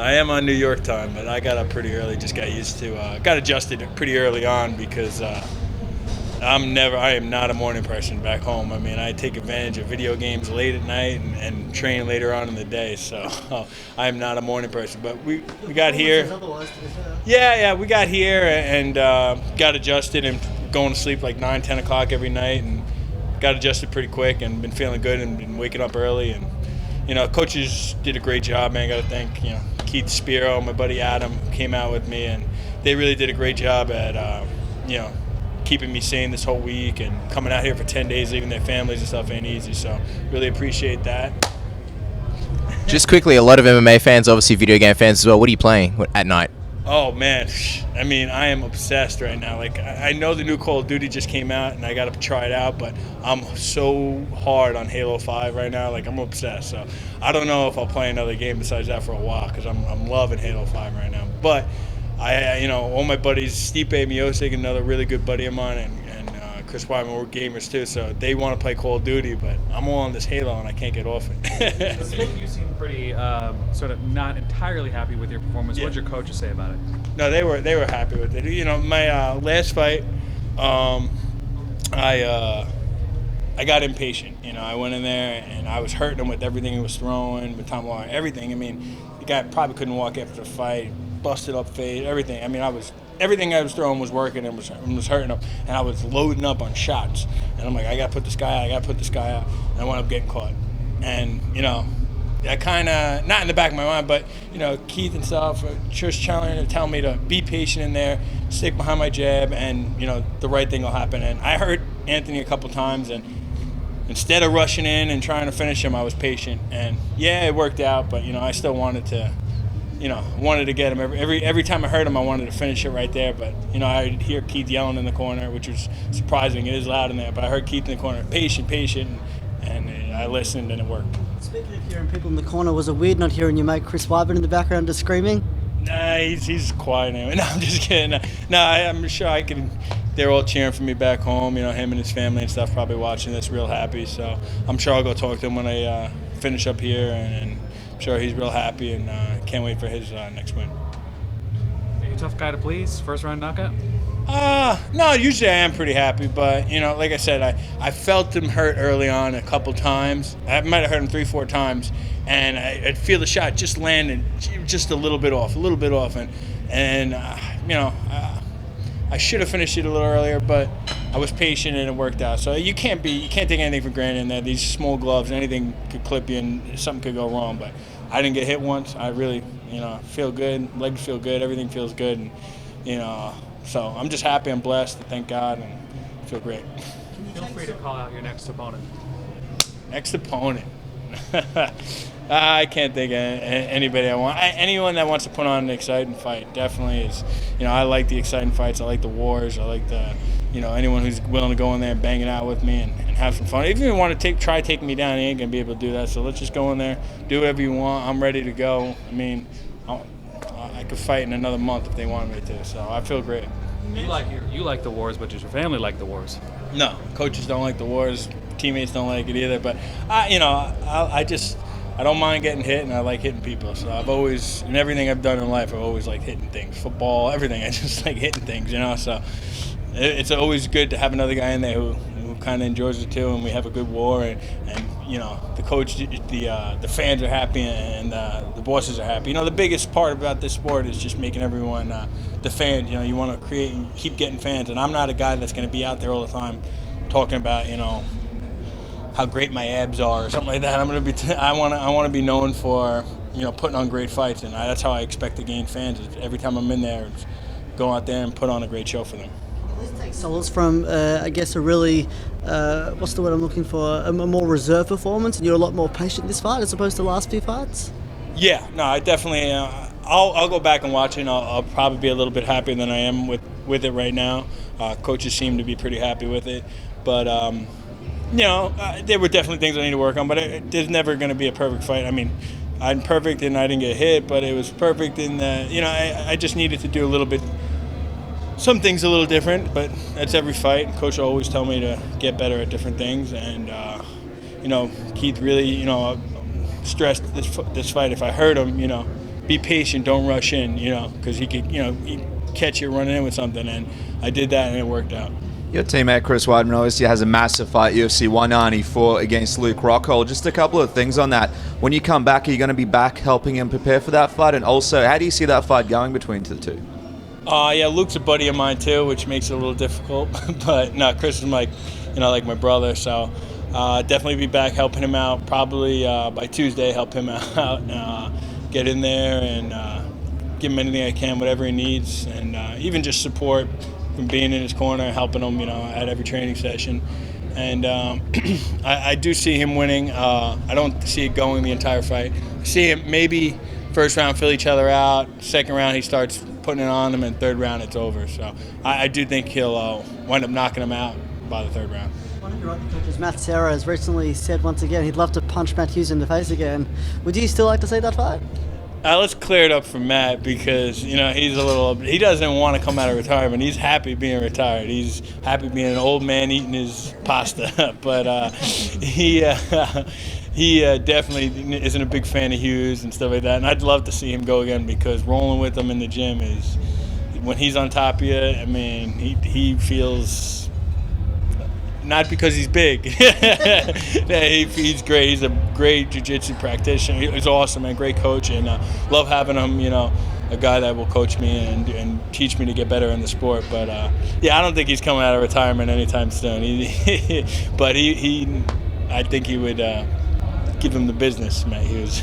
I am on New York time, but I got up pretty early. Just got used to, got adjusted pretty early on because I am not a morning person back home. I mean, I take advantage of video games late at night and train later on in the day. So I am not a morning person. But we got here. Yeah, we got here and got adjusted and going to sleep like 9, 10 o'clock every night and got adjusted pretty quick and been feeling good and been waking up early. And, coaches did a great job, man. Got to thank, Keith Spiro, my buddy Adam came out with me, and they really did a great job at, keeping me sane this whole week and coming out here for 10 days, leaving their families and stuff ain't easy. So really appreciate that. Just quickly, a lot of MMA fans, obviously video game fans as well. What are you playing at night? Oh, man. I mean, I am obsessed right now. Like, I know the new Call of Duty just came out, and I got to try it out, but I'm so hard on Halo 5 right now. Like, I'm obsessed. So I don't know if I'll play another game besides that for a while because I'm loving Halo 5 right now. But, all my buddies, Stipe Miocic, another really good buddy of mine, and Chris Wyman, we're gamers too, so they want to play Call of Duty, but I'm all on this Halo and I can't get off it. You seem pretty sort of not entirely happy with your performance. Yeah. What did your coaches say about it? No, they were happy with it. My last fight, I got impatient. I went in there and I was hurting him with everything he was throwing, with Tom Lawler, everything. I mean, the guy probably couldn't walk after the fight, busted up fade, everything. I mean, everything I was throwing was working and was hurting him, and I was loading up on shots. And I'm like, I got to put this guy out, and I wound up getting caught. And, I kind of, not in the back of my mind, but, Keith and stuff, just trying to tell me to be patient in there, stick behind my jab, and, the right thing will happen. And I hurt Anthony a couple times, and instead of rushing in and trying to finish him, I was patient. And, yeah, it worked out, but, I still wanted to get him. Every time I heard him, I wanted to finish it right there. But, I'd hear Keith yelling in the corner, which was surprising. It is loud in there. But I heard Keith in the corner, patient, and I listened, and it worked. Speaking of hearing people in the corner, was it weird not hearing your mate Chris Wyman in the background just screaming? Nah, he's quiet anyway. No, I'm just kidding. No, I'm sure I can. They're all cheering for me back home. Him and his family and stuff probably watching this, real happy. So I'm sure I'll go talk to him when I finish up here, and I'm sure he's real happy and can't wait for his next win. Are you a tough guy to please? First round knockout? No, usually I am pretty happy, but, like I said, I felt him hurt early on a couple times. I might have hurt him 3-4 times, and I'd feel the shot just landing just a little bit off, and I should have finished it a little earlier, but I was patient and it worked out. So you can't take anything for granted in that these small gloves, anything could clip you and something could go wrong, but I didn't get hit once. I really, feel good, legs feel good, everything feels good, and, so I'm just happy and blessed, thank God, and feel great. Feel free to call out your next opponent. Next opponent. I can't think of anybody I want. Anyone that wants to put on an exciting fight definitely is. I like the exciting fights. I like the wars. I like the, anyone who's willing to go in there and bang it out with me and have some fun. Even if you want to try taking me down, you ain't going to be able to do that. So let's just go in there, do whatever you want. I'm ready to go. I mean, I could fight in another month if they wanted me to. So I feel great. You like the wars, but does your family like the wars? No, coaches don't like the wars. Teammates don't like it either. But I don't mind getting hit, and I like hitting people. So I've always, in everything I've done in life, I've always liked hitting things. Football, everything. I just like hitting things, So it's always good to have another guy in there who kind of enjoys it too, and we have a good war. And the coach, the fans are happy, and the bosses are happy. The biggest part about this sport is just making everyone, the fans. You want to create and keep getting fans. And I'm not a guy that's going to be out there all the time talking about, how great my abs are or something like that. I want to be known for putting on great fights, and that's how I expect to gain fans. Is every time I'm in there, go out there and put on a great show for them. This takes solace from I guess a really what's the word I'm looking for, a more reserved performance, and you're a lot more patient this fight as opposed to the last few fights. Yeah, no, I definitely. I'll go back and watch it, and I'll probably be a little bit happier than I am with it right now. Coaches seem to be pretty happy with it, but. There were definitely things I need to work on, but there's never going to be a perfect fight. I mean, I'm perfect and I didn't get hit, but it was perfect in that, I just needed to do some things a little different, but that's every fight. Coach will always tell me to get better at different things, and, Keith really, stressed this fight. If I hurt him, be patient, don't rush in, because he could, he'd catch you running in with something, and I did that, and it worked out. Your teammate Chris Weidman obviously has a massive fight, UFC 194 against Luke Rockhold. Just a couple of things on that. When you come back, are you going to be back helping him prepare for that fight? And also, how do you see that fight going between the two? Yeah, Luke's a buddy of mine too, which makes it a little difficult. But no, Chris is like my brother. So definitely be back helping him out. Probably by Tuesday, help him out, get in there and give him anything I can, whatever he needs, and even just support from being in his corner, helping him, at every training session. And I do see him winning. I don't see it going the entire fight. I see him maybe first round fill each other out. Second round he starts putting it on him, and third round it's over. So I do think he'll wind up knocking him out by the third round. One of your other coaches, Matt Serra, has recently said once again he'd love to punch Matt Hughes in the face again. Would you still like to see that fight? Let's clear it up for Matt, because he doesn't want to come out of retirement. He's happy being retired. He's happy being an old man eating his pasta. But he definitely isn't a big fan of Hughes and stuff like that. And I'd love to see him go again, because rolling with him in the gym is, when he's on top of you, I mean, he feels. Not because he's big. He's great. He's a great jiu-jitsu practitioner. He's awesome and great coach, and love having him, a guy that will coach me and teach me to get better in the sport. But, I don't think he's coming out of retirement anytime soon. But I think he would give him the business, Matt Hughes.